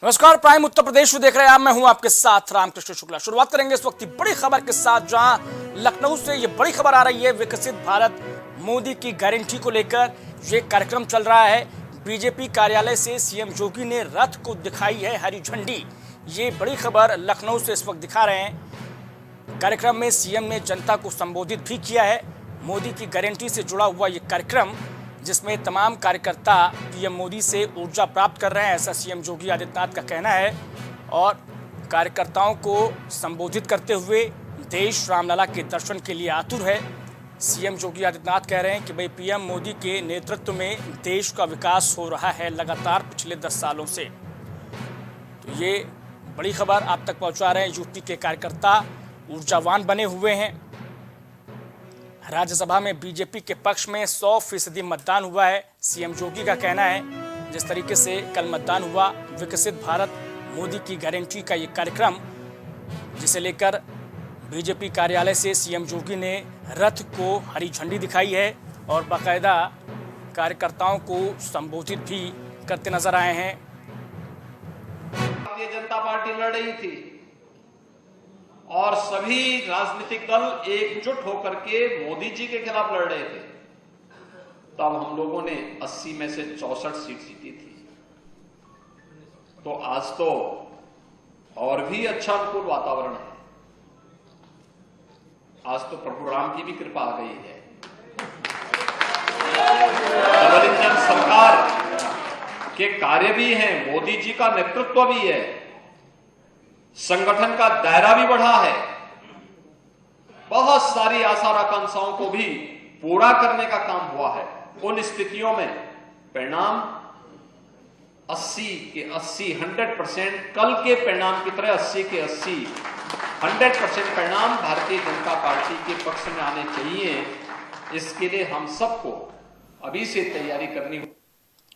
नमस्कार, प्राइम उत्तर प्रदेश देख रहे हैं आप। मैं हूं आपके साथ रामकृष्ण शुक्ला। शुरुआत करेंगे इस वक्त की बड़ी खबर के साथ, जहां लखनऊ से ये बड़ी खबर आ रही है। विकसित भारत मोदी की गारंटी को लेकर ये कार्यक्रम चल रहा है। बीजेपी कार्यालय से सीएम योगी ने रथ को दिखाई है हरी झंडी। ये बड़ी खबर लखनऊ से इस वक्त दिखा रहे हैं। कार्यक्रम में सीएम ने जनता को संबोधित भी किया है। मोदी की गारंटी से जुड़ा हुआ ये कार्यक्रम, जिसमें तमाम कार्यकर्ता पीएम मोदी से ऊर्जा प्राप्त कर रहे हैं, ऐसा सीएम योगी आदित्यनाथ का कहना है। और कार्यकर्ताओं को संबोधित करते हुए देश रामलला के दर्शन के लिए आतुर है। सीएम योगी आदित्यनाथ कह रहे हैं कि भाई पीएम मोदी के नेतृत्व में देश का विकास हो रहा है लगातार पिछले 10 सालों से। तो ये बड़ी खबर आप तक पहुंचा रहे हैं। यूपी के कार्यकर्ता ऊर्जावान बने हुए हैं। राज्यसभा में बीजेपी के पक्ष में 100% मतदान हुआ है। सीएम योगी का कहना है जिस तरीके से कल मतदान हुआ, विकसित भारत मोदी की गारंटी का ये कार्यक्रम, जिसे लेकर बीजेपी कार्यालय से सीएम योगी ने रथ को हरी झंडी दिखाई है और बाकायदा कार्यकर्ताओं को संबोधित भी करते नजर आए हैं। भारतीय जनता पार्टी लड़ रही थी और सभी राजनीतिक दल एकजुट होकर के मोदी जी के खिलाफ लड़ रहे थे। तब हम लोगों ने 80 में से 64 सीट जीती थी। तो आज तो और भी अच्छा अनुकूल वातावरण है। आज तो प्रभु राम की भी कृपा आ गई है। डबल इंजन सरकार के कार्य भी हैं, मोदी जी का नेतृत्व भी है, संगठन का दायरा भी बढ़ा है। बहुत सारी आशा आकांक्षाओं को भी पूरा करने का काम हुआ है। उन स्थितियों में परिणाम 80 के 80 100%, कल के परिणाम की तरह 80 के 80 100% परिणाम भारतीय जनता पार्टी के पक्ष में आने चाहिए। इसके लिए हम सबको अभी से तैयारी करनी होगी।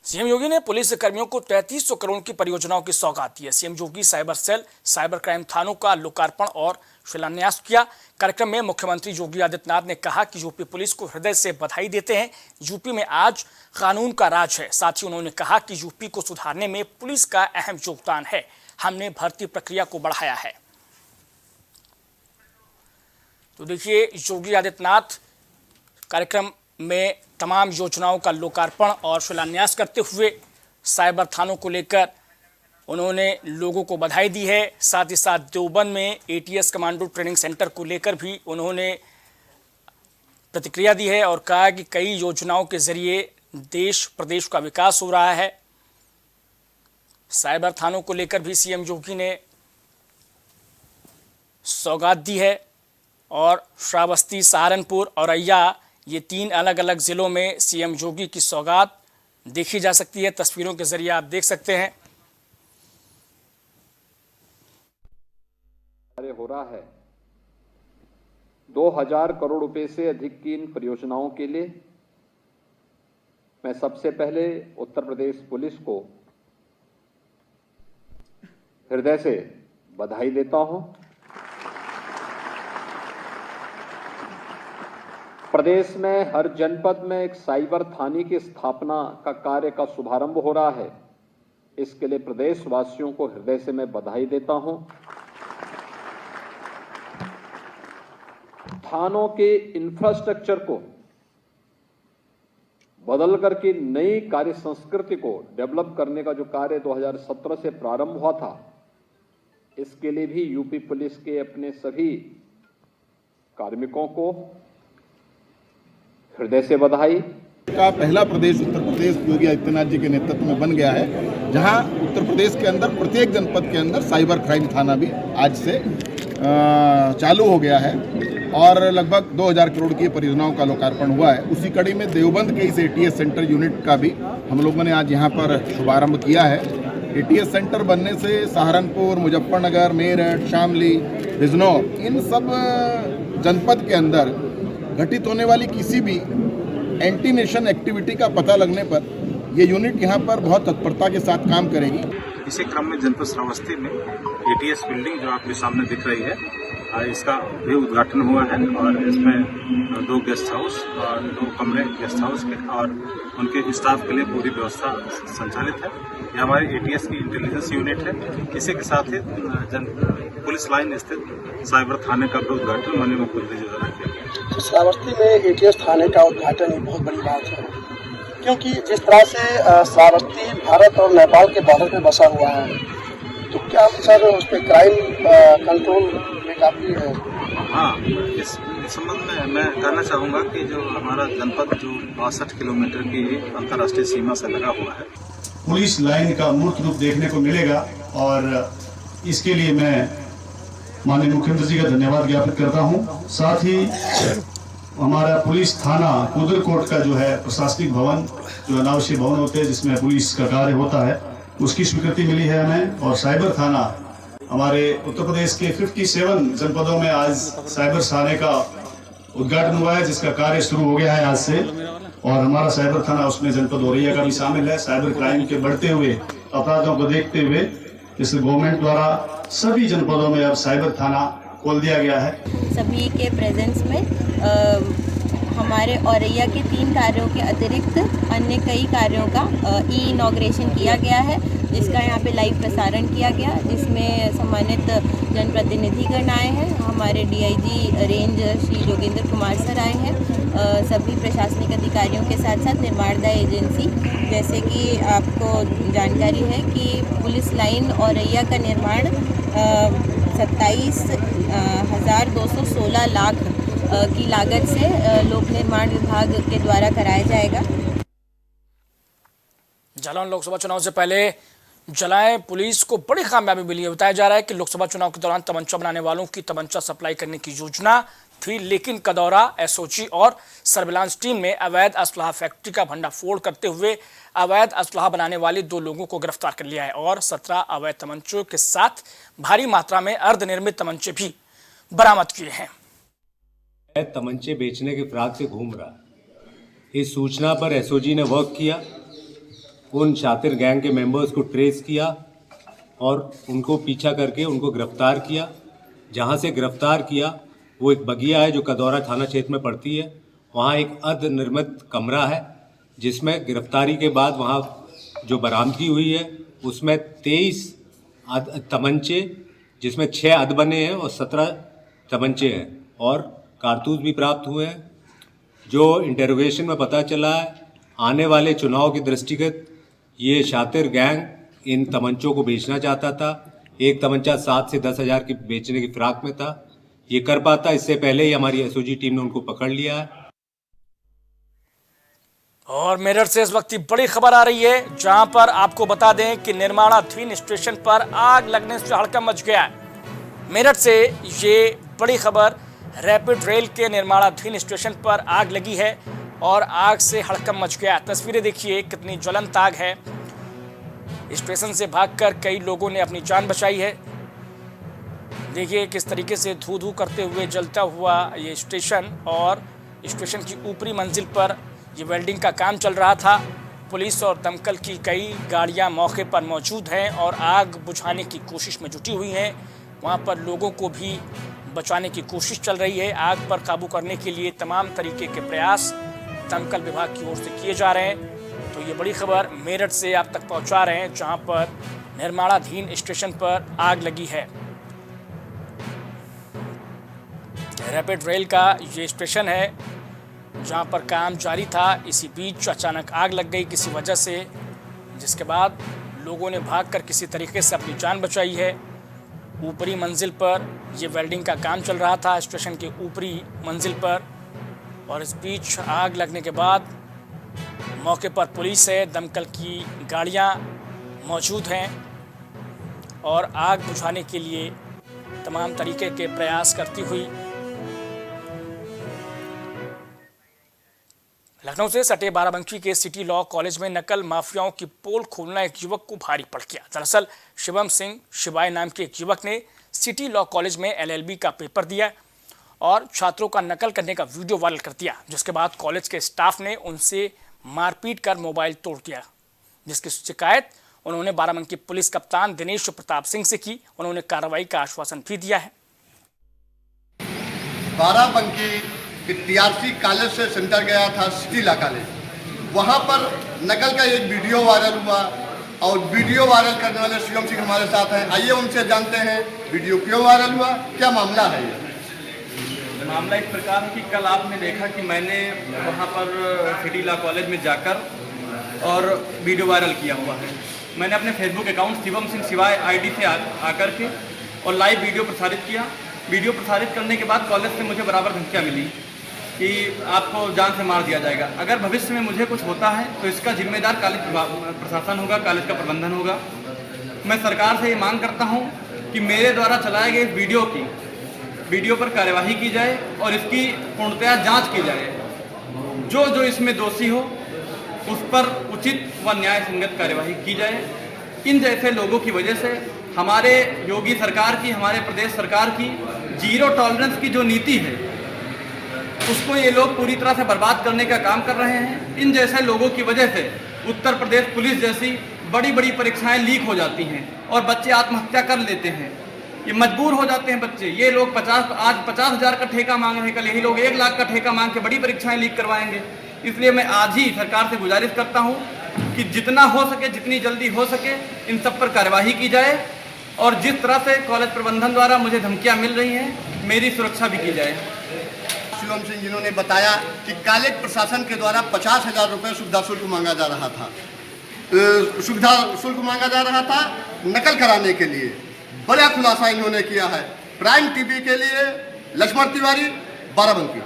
सीएम योगी ने पुलिस कर्मियों को 3300 करोड़ की परियोजनाओं की सौगात दी है। सीएम योगी साइबर सेल, साइबर क्राइम थानों का लोकार्पण और शिलान्यास किया। कार्यक्रम में मुख्यमंत्री योगी आदित्यनाथ ने कहा कि यूपी पुलिस को हृदय से बधाई देते हैं। यूपी में आज कानून का राज है। साथ ही उन्होंने कहा कि यूपी को सुधारने में पुलिस का अहम योगदान है। हमने भर्ती प्रक्रिया को बढ़ाया है। तो देखिए, योगी आदित्यनाथ कार्यक्रम में तमाम योजनाओं का लोकार्पण और शिलान्यास करते हुए साइबर थानों को लेकर उन्होंने लोगों को बधाई दी है। साथ ही साथ देवबंद में एटीएस कमांडो ट्रेनिंग सेंटर को लेकर भी उन्होंने प्रतिक्रिया दी है और कहा कि कई योजनाओं के जरिए देश प्रदेश का विकास हो रहा है। साइबर थानों को लेकर भी सीएम योगी ने सौगात दी है और श्रावस्ती, सहारनपुर और औरैया, ये 3 अलग अलग जिलों में सीएम योगी की सौगात देखी जा सकती है। तस्वीरों के जरिए आप देख सकते हैं। हो रहा है 2000 करोड़ रुपए से अधिक की इन परियोजनाओं के लिए मैं सबसे पहले उत्तर प्रदेश पुलिस को हृदय से बधाई देता हूं। प्रदेश में हर जनपद में एक साइबर थाने की स्थापना का कार्य का शुभारंभ हो रहा है। इसके लिए प्रदेशवासियों को हृदय से मैं बधाई देता हूं। थानों के इंफ्रास्ट्रक्चर को बदल करके नई कार्य संस्कृति को डेवलप करने का जो कार्य 2017 से प्रारंभ हुआ था, इसके लिए भी यूपी पुलिस के अपने सभी कार्मिकों को हृदय से बधाई। का पहला प्रदेश उत्तर प्रदेश योगी आदित्यनाथ जी के नेतृत्व में बन गया है, जहां उत्तर प्रदेश के अंदर प्रत्येक जनपद के अंदर साइबर क्राइम थाना भी आज से चालू हो गया है और लगभग 2000 करोड़ की परियोजनाओं का लोकार्पण हुआ है। उसी कड़ी में देवबंद के इस एटीएस सेंटर यूनिट का भी हम लोगों ने आज यहाँ पर शुभारंभ किया है। एटीएस सेंटर बनने से सहारनपुर, मुजफ्फरनगर, मेरठ, शामली, बिजनौर, इन सब जनपद के अंदर घटित होने वाली किसी भी एंटी नेशन एक्टिविटी का पता लगने पर ये यूनिट यहाँ पर बहुत तत्परता के साथ काम करेगी। इसी क्रम में जनपद श्रावस्ती में एटीएस बिल्डिंग जो आपके सामने दिख रही है, इसका भी उद्घाटन हुआ है और इसमें 2 गेस्ट हाउस और 2 कमरे गेस्ट हाउस के और उनके स्टाफ के लिए पूरी व्यवस्था संचालित है। ये हमारी एटीएस की इंटेलिजेंस यूनिट है। इसी के साथ ही पुलिस लाइन स्थित साइबर थाने का भी उद्घाटन माननीय मुख्यमंत्री जी द्वारा किया गया। श्रावस्ती में एटीएस थाने का उद्घाटन एक बहुत बड़ी बात है, क्योंकि जिस तरह से श्रावस्ती भारत और नेपाल के बॉर्डर पे बसा हुआ है, तो क्या सर उस पर क्राइम कंट्रोल में काफ़ी है? हाँ, इस संबंध में मैं कहना चाहूँगा कि जो हमारा जनपद जो 62 किलोमीटर की अंतर्राष्ट्रीय सीमा से लगा हुआ है, पुलिस लाइन का मूर्त रूप देखने को मिलेगा और इसके लिए मैं माननीय मुख्यमंत्री जी का धन्यवाद ज्ञापित करता हूँ। साथ ही हमारा पुलिस थाना कुदरकोट का जो है प्रशासनिक भवन, जो अनावश्यक भवन होते हैं जिसमें पुलिस का कार्य होता है, उसकी स्वीकृति मिली है हमें। और साइबर थाना हमारे उत्तर प्रदेश के 57 जनपदों में आज साइबर थाने का उद्घाटन हुआ है, जिसका कार्य शुरू हो गया है आज से। और हमारा साइबर थाना उसमें जनपद औरैया का भी शामिल है। साइबर क्राइम के बढ़ते हुए अपराधों को देखते हुए इस गवर्नमेंट द्वारा सभी जनपदों में अब साइबर थाना खोल दिया गया है। सभी के प्रेजेंस में हमारे औरैया के 3 कार्यों के अतिरिक्त अन्य कई कार्यों का इनॉग्रेशन किया गया है, जिसका यहाँ पे लाइव प्रसारण किया गया, जिसमें सम्मानित जनप्रतिनिधिगण आए हैं। हमारे DIG range Shri Jogendra Kumar sir आए हैं, सभी प्रशासनिक अधिकारियों के साथ साथ निर्माणदाय एजेंसी। जैसे कि आपको जानकारी है कि पुलिस लाइन औरैया का निर्माण 27,216 लाख की लागत से लोक निर्माण विभाग के द्वारा कराया जाएगा। जालौन लोकसभा चुनाव से पहले जलाएं पुलिस को बड़ी कामयाबी मिली है। बताया जा रहा है कि लोकसभा चुनाव के दौरान तमंचा बनाने वालों की तमंचा सप्लाई करने की योजना थी, लेकिन कदौरा एसओजी और सर्विलांस टीम ने अवैध असलाह फैक्ट्री का भंडाफोड़ करते हुए अवैध असलाह बनाने वाले 2 लोगों को गिरफ्तार कर लिया है और 17 अवैध तमंचों के साथ भारी मात्रा में अर्धनिर्मित तमंचे भी बरामद किए हैं। तमंचे बेचने के फिराक से घूम रहा है। इस सूचना पर एसओजी ने वर्क किया, उन शातिर गैंग के मेंबर्स को ट्रेस किया और उनको पीछा करके उनको गिरफ्तार किया। जहां से गिरफ्तार किया वो एक बगिया है जो कदौरा थाना क्षेत्र में पड़ती है। वहां एक अर्धनिर्मित कमरा है, जिसमें गिरफ्तारी के बाद वहां जो बरामदगी हुई है उसमें 23 तमंचे, जिसमें 6 अध बने हैं और 17 तमंचे हैं और कारतूस भी प्राप्त हुए हैं। जो इंटरोगेशन में पता चला है, आने वाले चुनाव के दृष्टिगत ये शातिर गैंग इन तमंचों को बेचना चाहता था। एक तमंचा 7 से 10 हज़ार की बेचने की फिराक में था। ये कर पाता, इससे पहले ही हमारी एसओजी टीम ने उनको पकड़ लिया है। और मेरठ से इस वक्त बड़ी खबर आ रही है, जहां पर आपको बता दें कि निर्माणाधीन स्टेशन पर आग लगने से हड़कंप मच गया है। मेरठ से ये बड़ी खबर, रैपिड रेल के निर्माणाधीन स्टेशन पर आग लगी है और आग से हड़कंप मच गया। तस्वीरें देखिए कितनी ज्वलंत आग है। स्टेशन से भागकर कई लोगों ने अपनी जान बचाई है। देखिए किस तरीके से धू धू करते हुए जलता हुआ ये स्टेशन, और स्टेशन की ऊपरी मंजिल पर ये वेल्डिंग का काम चल रहा था। पुलिस और दमकल की कई गाड़ियां मौके पर मौजूद हैं और आग बुझाने की कोशिश में जुटी हुई हैं। वहां पर लोगों को भी बचाने की कोशिश चल रही है। आग पर काबू करने के लिए तमाम तरीके के प्रयास दमकल विभाग की ओर से किए जा रहे हैं। तो ये बड़ी खबर मेरठ से आप तक पहुंचा रहे हैं, जहां पर निर्माणाधीन स्टेशन पर आग लगी है। रैपिड रेल का ये स्टेशन है जहां पर काम जारी था। इसी बीच अचानक आग लग गई किसी वजह से, जिसके बाद लोगों ने भागकर किसी तरीके से अपनी जान बचाई है। ऊपरी मंजिल पर यह वेल्डिंग का काम चल रहा था, स्टेशन के ऊपरी मंजिल पर, और इस बीच आग लगने के बाद मौके पर पुलिस है, दमकल की गाड़ियां मौजूद हैं और आग बुझाने के लिए तमाम तरीके के प्रयास करती हुई। लखनऊ से सटे बाराबंकी के सिटी लॉ कॉलेज में नकल माफियाओं की पोल खोलना एक युवक को भारी पड़ गया। दरअसल शिवम सिंह शिवाय नाम के एक युवक ने सिटी लॉ कॉलेज में LLB का पेपर दिया और छात्रों का नकल करने का वीडियो वायरल कर दिया, जिसके बाद कॉलेज के स्टाफ ने उनसे मारपीट कर मोबाइल तोड़ दिया, जिसकी शिकायत उन्होंने बाराबंकी पुलिस कप्तान दिनेश प्रताप सिंह से की। उन्होंने कार्रवाई का आश्वासन भी दिया है। बाराबंकी के टीआरसी कॉलेज से सेंटर गया था सिटी लॉ कॉलेज, वहाँ पर नकल का एक वीडियो वायरल हुआ और वीडियो वायरल करने वाले शिवम सिंह हमारे साथ हैं। आइए उनसे जानते हैं वीडियो क्यों वायरल हुआ, क्या मामला है ये। मामला इस प्रकार है कि कल आपने देखा कि मैंने वहाँ पर सिटी लॉ कॉलेज में जाकर और वीडियो वायरल किया हुआ है। मैंने अपने फेसबुक अकाउंट शिवम सिंह सिवाय आईडी से आकर के और लाइव वीडियो प्रसारित किया। वीडियो प्रसारित करने के बाद कॉलेज से मुझे बराबर धमकियाँ मिली कि आपको जान से मार दिया जाएगा। अगर भविष्य में मुझे कुछ होता है तो इसका जिम्मेदार कॉलेज प्रशासन होगा, कॉलेज का प्रबंधन होगा। मैं सरकार से ये मांग करता हूँ कि मेरे द्वारा चलाए गए वीडियो पर कार्यवाही की जाए और इसकी पूर्णतया जांच की जाए। जो इसमें दोषी हो उस पर उचित व न्याय संगत कार्यवाही की जाए। इन जैसे लोगों की वजह से हमारे योगी सरकार की, हमारे प्रदेश सरकार की जीरो टॉलरेंस की जो नीति है उसको ये लोग पूरी तरह से बर्बाद करने का काम कर रहे हैं। इन जैसे लोगों की वजह से उत्तर प्रदेश पुलिस जैसी बड़ी बड़ी परीक्षाएं लीक हो जाती हैं और बच्चे आत्महत्या कर लेते हैं। ये मजबूर हो जाते हैं बच्चे। ये लोग आज 50,000 का ठेका मांग रहे हैं, कल यही लोग 1 लाख का ठेका मांग के बड़ी परीक्षाएं लीक करवाएंगे। इसलिए मैं आज ही सरकार से गुजारिश करता हूं कि जितना हो सके, जितनी जल्दी हो सके इन सब पर कार्यवाही की जाए और जिस तरह से कॉलेज प्रबंधन द्वारा मुझे धमकियां मिल रही हैं मेरी सुरक्षा भी की जाए। शिवम सिंह जिन्होंने बताया कि कॉलेज प्रशासन के द्वारा 50,000 रुपये सुविधा शुल्क मांगा जा रहा था, नकल कराने के लिए। बड़ा खुलासा इन्होंने किया है। प्राइम टीवी के लिए लक्ष्मण तिवारी, बाराबंकी।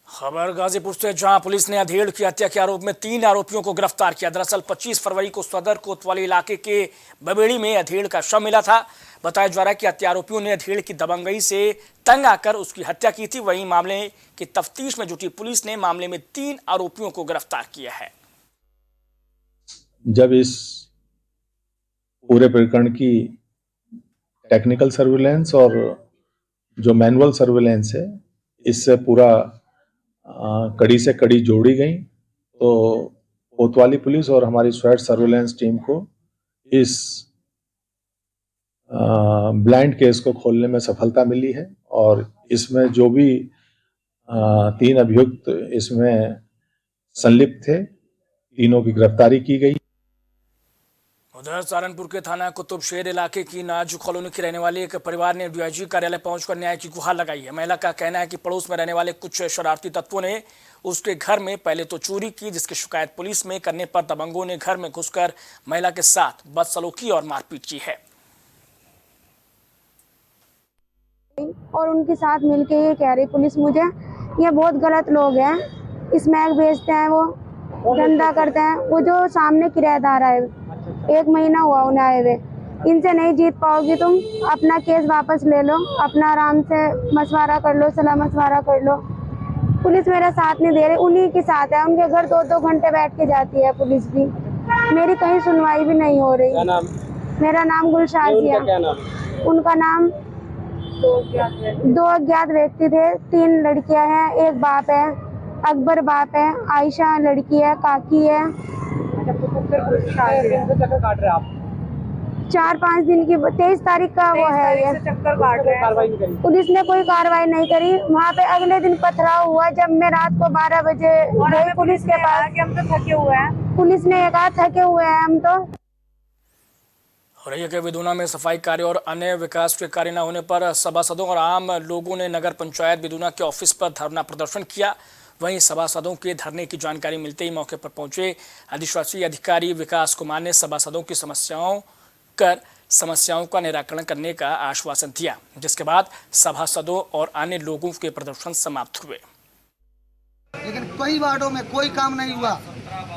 खबर गाजीपुर से, जहां पुलिस ने अधेड़ की हत्या के आरोप में 3 आरोपियों को गिरफ्तार किया। दरअसल 25 फरवरी को सदर कोतवाली इलाके के बबेड़ी में अधेड़ का शव मिला था। बताया जा रहा है कि हत्या आरोपियों ने अधेड़ की दबंगई से तंग आकर उसकी हत्या की थी। वहीं मामले की तफ्तीश में जुटी पुलिस ने मामले में 3 आरोपियों को गिरफ्तार किया है। जब इस पूरे प्रकरण की टेक्निकल सर्विलेंस और जो मैनुअल सर्विलेंस है इससे पूरा कड़ी से कड़ी जोड़ी गई, तो कोतवाली पुलिस और हमारी स्वैट सर्विलेंस टीम को इस ब्लाइंड केस को खोलने में सफलता मिली है और इसमें जो भी 3 अभियुक्त इसमें संलिप्त थे, तीनों की गिरफ्तारी की गई। उधर सहारनपुर के थाना कुतुबशेर इलाके की नाजू कॉलोनी के रहने वाले एक परिवार ने डीआईजी कार्यालय पहुंचकर न्याय की गुहार लगाई है। महिला का कहना है कि पड़ोस में रहने वाले कुछ शरारती तत्वों ने उसके घर में पहले तो चोरी की, जिसकी शिकायत पुलिस में करने पर दबंगों ने घर में घुसकर महिला के साथ बदसलूकी और मारपीट की है। और उनके साथ मिलके ये कह रही पुलिस मुझे, ये बहुत गलत लोग हैं, स्मैक बेचते हैं, वो धंधा करते हैं। वो जो सामने किराएदार है, 1 महीना हुआ उन्हें आए हुए। इनसे नहीं जीत पाओगी तुम, अपना केस वापस ले लो, अपना आराम से मशवरा कर लो, सलाह मशवरा कर लो। पुलिस मेरा साथ नहीं दे रही, उन्हीं के साथ है। उनके घर 2-2 घंटे बैठ के जाती है पुलिस भी, मेरी कहीं सुनवाई भी नहीं हो रही। मेरा नाम गुलशाजिया। उनका नाम 2 अज्ञात व्यक्ति थे, 3 लड़कियां हैं, 1 बाप है, अकबर बाप है, आयशा लड़की है, काकी है। 4-5 दिन की 23 तारीख का वो है ये चक्कर काट रहे हैं। पुलिस ने कोई कार्रवाई नहीं करी। वहाँ पे अगले दिन पथराव हुआ जब मैं रात को 12 बजे गई पुलिस के पास कि हम तो थके हुए हैं। पुलिस ने कहा थके हुए हैं हम तो। औरैया के विदुना में सफाई कार्य और अन्य विकास के कार्य न होने पर सभासदों और आम लोगों ने नगर पंचायत विदुना के ऑफिस पर धरना प्रदर्शन किया। वहीं सभासदों के धरने की जानकारी मिलते ही मौके पर पहुंचे अधिशासी अधिकारी विकास कुमार ने सभासदों की समस्याओं का निराकरण करने का आश्वासन दिया, जिसके बाद सभासदों और अन्य लोगों के प्रदर्शन समाप्त हुए। लेकिन कई वार्डों में कोई काम नहीं हुआ।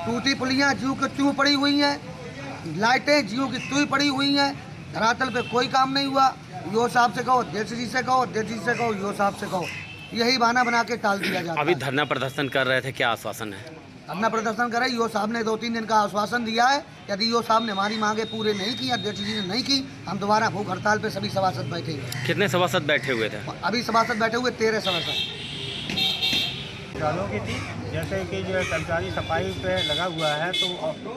टूटी पुलियां जीव की त्यों पड़ी हुई हैं, लाइटें जीव की त्यों पड़ी हुई हैं। धरातल पे कोई काम नहीं हुआ। यो साहब से कहो, अध्यक्ष जी से कहो, अध्यक्ष जी से कहो, यो साहब से कहो, यही बहाना बना के टाल दिया जाता है। अभी धरना प्रदर्शन कर रहे थे, क्या आश्वासन है? धरना प्रदर्शन कर रहे, यो साहब ने 2-3 दिन का आश्वासन दिया है। यदि यो साहब ने हमारी मांगे पूरे नहीं की, अध्यक्ष जी ने नहीं की, हम दोबारा भूख हड़ताल पे सभी सभासद बैठेंगे। कितने सभासद बैठे हुए थे? अभी सभासद बैठे हुए 13 सभासद। जैसे कि जो है कर्मचारी सफाई पे लगा हुआ है तो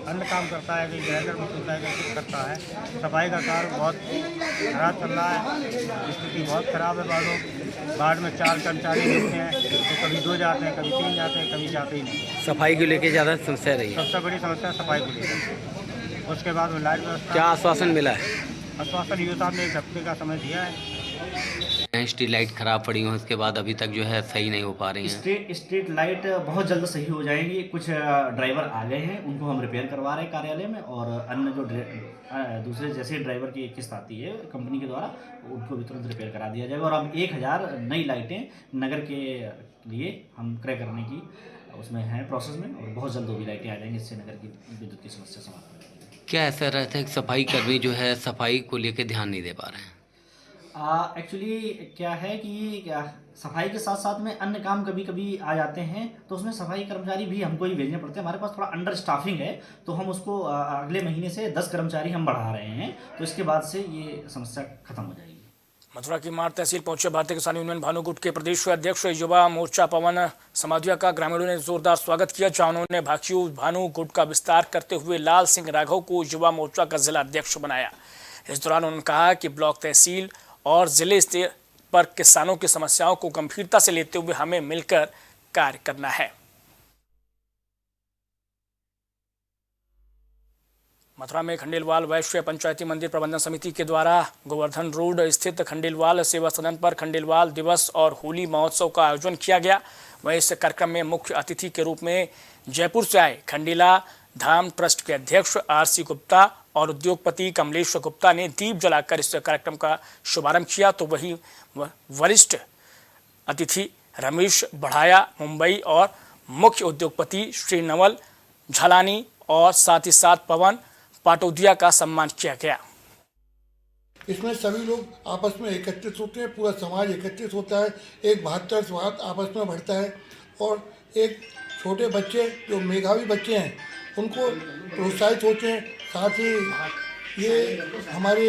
अन्य काम करता है, कहीं ग्राइंडर भी सुनता है, कहीं कुछ करता है। सफाई का कार्य बहुत खराब चल रहा है, स्थिति बहुत खराब है। वार्ड में 4 कर्मचारी होते हैं तो कभी 2 जाते हैं, कभी 3 जाते हैं, कभी जाते ही नहीं। सफाई को लेके ज़्यादा समस्या रही है? सबसे बड़ी समस्या सफाई को लेकर। उसके बाद में लाइट व्यवस्था। क्या आश्वासन मिला है? आश्वासन ईओ साहब ने 1 हफ्ते का समय दिया है। स्ट्रीट लाइट खराब पड़ी हुई, उसके बाद अभी तक जो है सही नहीं हो पा रही है। स्ट्रीट लाइट बहुत जल्द सही हो जाएंगी। कुछ ड्राइवर आ गए हैं, उनको हम रिपेयर करवा रहे हैं कार्यालय में, और अन्य जो दूसरे जैसे ड्राइवर की किस्त आती है कंपनी के द्वारा, उनको भी तुरंत रिपेयर करा दिया जाएगा। और अब 1000 नई लाइटें नगर के लिए हम क्रय करने की उसमें हैं प्रोसेस में, और बहुत जल्द वो भी लाइटें आ जाएंगी। इससे नगर की विद्युत की समस्या समाप्त हो जाएगी। क्या ऐसा रहता है कि सफाई कर्मी जो है सफाई को लेकर ध्यान नहीं दे पा रहे हैं? एक्चुअली क्या है कि सफाई के साथ साथ में अन्य काम कभी कभी आ जाते हैं, तो उसमें सफाई कर्मचारी भी हमको ही भेजने पड़ते हैं। हमारे पास थोड़ा अंडर स्टाफिंग है, तो हम उसको अगले महीने से 10 कर्मचारी हम बढ़ा रहे हैं, तो इसके बाद से ये समस्या खत्म हो जाएगी। मथुरा की मार तहसील पहुंचे भारतीय किसान यूनियन भानु गुट के प्रदेश अध्यक्ष युवा मोर्चा पवन समाधिया का ग्रामीणों ने जोरदार स्वागत किया, जहां उन्होंने भाकियू भानु गुट का विस्तार करते हुए लाल सिंह राघव को युवा मोर्चा का जिला अध्यक्ष बनाया। इस दौरान उन्होंने कहा कि ब्लॉक तहसील और जिले स्तर पर किसानों की समस्याओं को गंभीरता से लेते हुए हमें मिलकर कार्य करना है। मथुरा में खंडेलवाल वैश्य पंचायती मंदिर प्रबंधन समिति के द्वारा गोवर्धन रोड स्थित खंडेलवाल सेवा सदन पर खंडेलवाल दिवस और होली महोत्सव का आयोजन किया गया। वहीं इस कार्यक्रम में मुख्य अतिथि के रूप में जयपुर से आए खंडेला धाम ट्रस्ट के अध्यक्ष आरसी गुप्ता और उद्योगपति कमलेश गुप्ता ने दीप जलाकर इस कार्यक्रम का शुभारंभ किया। तो वहीं वरिष्ठ अतिथि रमेश बढ़ाया मुंबई और मुख्य उद्योगपति श्री नवल झलानी और साथ ही साथ पवन पाटोदिया का सम्मान किया गया। इसमें सभी लोग आपस में एकत्रित होते हैं, पूरा समाज एकत्रित होता है, एक भातर स्वाद आपस में बढ़ता है, और एक छोटे बच्चे जो मेधावी बच्चे हैं उनको प्रोत्साहित होते हैं। साथ ही ये हमारे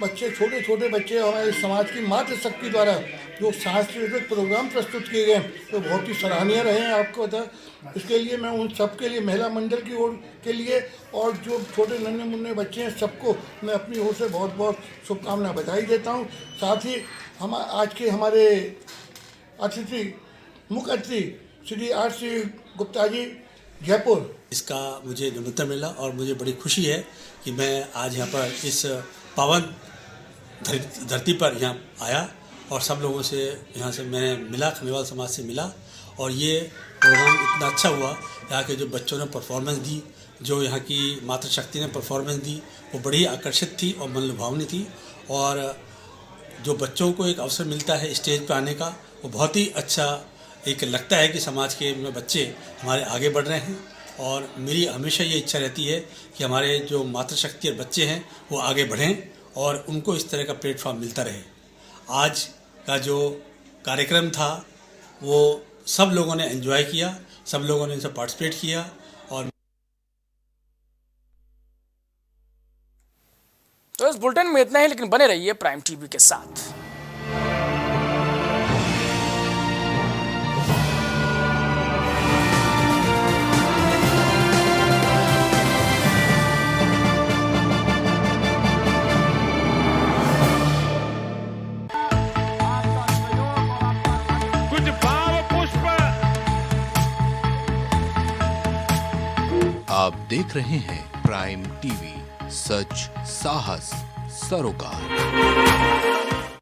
बच्चे छोटे छोटे बच्चे हमारे समाज की मातृशक्ति द्वारा जो सांस्कृतिक प्रोग्राम प्रस्तुत किए गए तो बहुत ही सराहनीय रहे हैं। आपको बता इसके लिए मैं उन सब के लिए महिला मंडल की ओर के लिए और जो छोटे नन्हे मुन्ने बच्चे हैं सबको मैं अपनी ओर से बहुत बहुत शुभकामनाएं बधाई देता हूं। साथ ही हम आज के हमारे अतिथि मुख्य अतिथि श्री आरसी गुप्ता जी जयपुर, इसका मुझे निमंत्रण मिला और मुझे बड़ी खुशी है कि मैं आज यहाँ पर इस पावन धरती पर यहाँ आया और सब लोगों से यहाँ से मैंने मिला, खंडेलवाल समाज से मिला, और ये प्रोग्राम इतना अच्छा हुआ। यहाँ के जो बच्चों ने परफॉर्मेंस दी, जो यहाँ की मातृशक्ति ने परफॉर्मेंस दी, वो बड़ी आकर्षित थी और मनलुभावनी थी। और जो बच्चों को एक अवसर मिलता है स्टेज पर आने का, वो बहुत ही अच्छा एक लगता है कि समाज के में बच्चे हमारे आगे बढ़ रहे हैं। और मेरी हमेशा ये इच्छा रहती है कि हमारे जो मातृशक्ति और बच्चे हैं वो आगे बढ़ें और उनको इस तरह का प्लेटफॉर्म मिलता रहे। आज का जो कार्यक्रम था वो सब लोगों ने एंजॉय किया, सब लोगों ने इनसे पार्टिसिपेट किया। और तो इस बुलेटिन में इतना ही, लेकिन बने रहिए प्राइम टीवी के साथ। आप देख रहे हैं प्राइम टीवी, सच साहस सरोकार।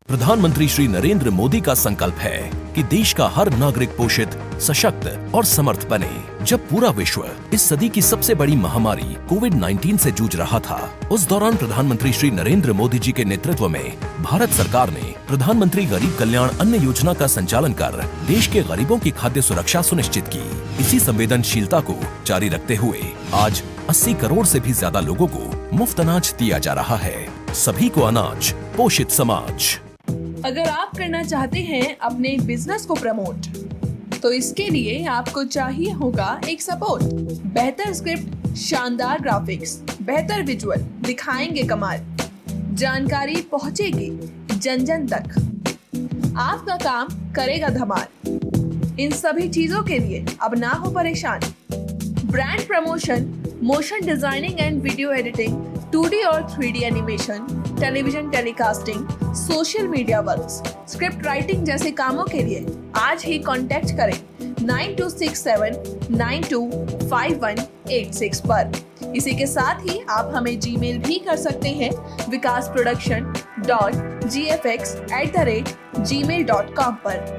प्रधानमंत्री श्री नरेंद्र मोदी का संकल्प है कि देश का हर नागरिक पोषित, सशक्त और समर्थ बने। जब पूरा विश्व इस सदी की सबसे बड़ी महामारी कोविड-19 से जूझ रहा था, उस दौरान प्रधानमंत्री श्री नरेंद्र मोदी जी के नेतृत्व में भारत सरकार ने प्रधानमंत्री गरीब कल्याण अन्न योजना का संचालन कर देश के गरीबों की खाद्य सुरक्षा सुनिश्चित की। इसी संवेदनशीलता को जारी रखते हुए आज 80 करोड़ से भी ज्यादा लोगों को मुफ्त अनाज दिया जा रहा है। सभी को अनाज, पोषित समाज। अगर आप करना चाहते हैं अपने बिजनेस को प्रमोट, तो इसके लिए आपको चाहिए होगा एक सपोर्ट। बेहतर स्क्रिप्ट, शानदार ग्राफिक्स, बेहतर विजुअल दिखाएंगे कमाल, जानकारी पहुंचेगी जन जन तक, आपका काम करेगा धमाल। इन सभी चीजों के लिए अब ना हो परेशान। Brand promotion, motion designing and video editing, 2D और 3D animation, television telecasting, social media works, script writing जैसे कामों के लिए आज ही कांटेक्ट करें 9267925186 पर। इसी के साथ ही आप हमें जीमेल भी कर सकते हैं vikasproduction.gfx@gmail.com पर।